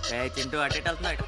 చింటూ అటు వెళ్తున్నాడు.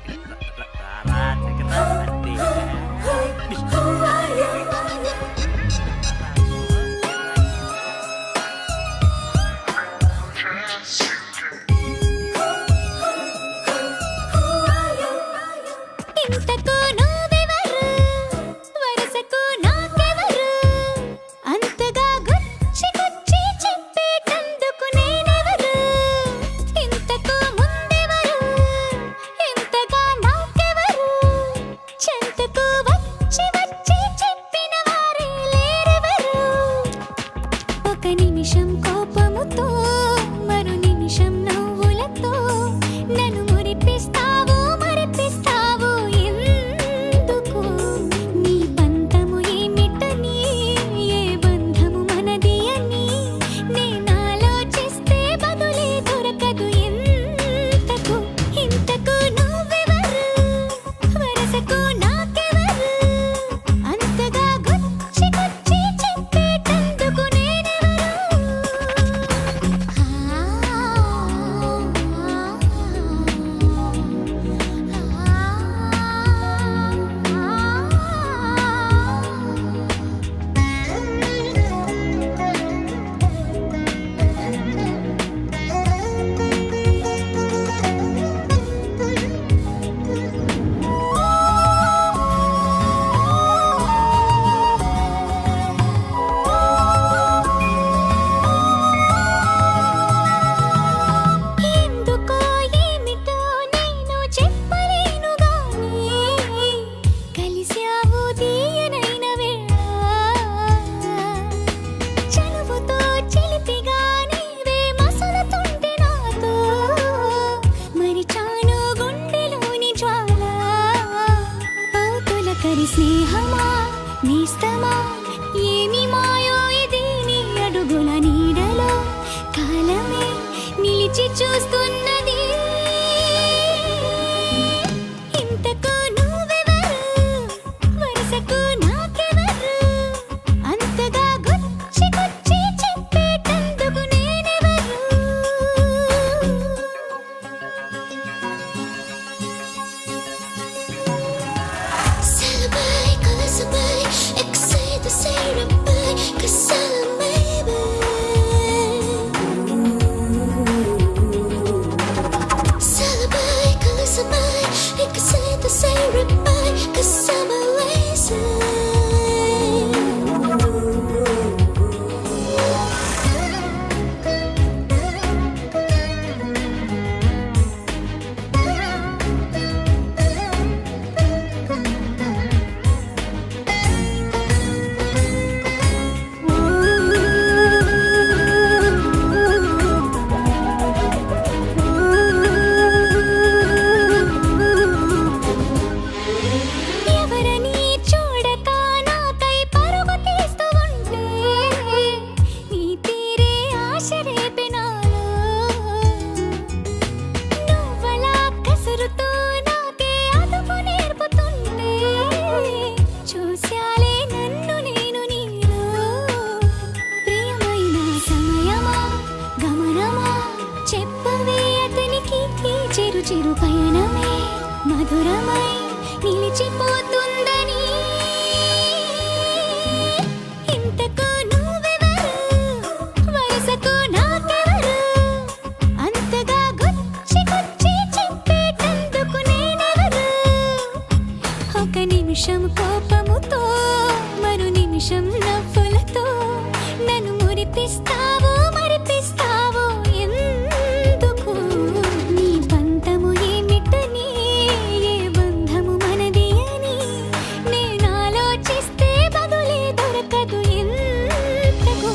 నిమిషం కోపముతో మరు నిమిషం నవ్వులతో నన్ను మురిపిస్తావు మరిపిస్తావు ఎందుకు నీ పంతము ఏమిటని ఏ బంధము మనది అని నేనాలోచిస్తే బదులే దొరకదు ఎంతకు ఇంతకు నువ్వెవరు వరసకు నాకెవరు అంతగా గుచ్చి గుచ్చి చెప్పేటందుకు స్నేహమా నేస్తమా ఏమి మాయో ఇది నీ అడుగుల నీడలో కాలమే నిలిచి చూస్తున్నది ఇంతకు నువ్వెవరు వరసకు నాకెవరు అంతగా గుచ్చి గుచ్చి చెప్పేటందుకు నేనెవరు చిరు పయనమే మధురమై నిలిచిపోతుందని ఇంతకు నువ్వెవరు వరసకు నాకెవరు అంతగా గుచ్చి గుచ్చి చెప్పేటందుకు నేనెవరు ఒక నిమిషం కోపముతో మరు నిమిషం నవ్వులతో నన్ను మురిపిస్తావు మరిపిస్తావు ఎందుకు నీ పంతము ఏమిటని ఏ బంధము మనది అని నేనాలోచిస్తే బదులే దొరకదు ఎంతకు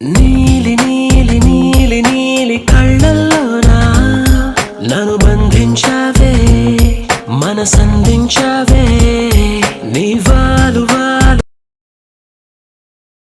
నీలి నీలి నీలి నీలి కళ్ళల్లోనా నన్ను బంధించావే మనసందించా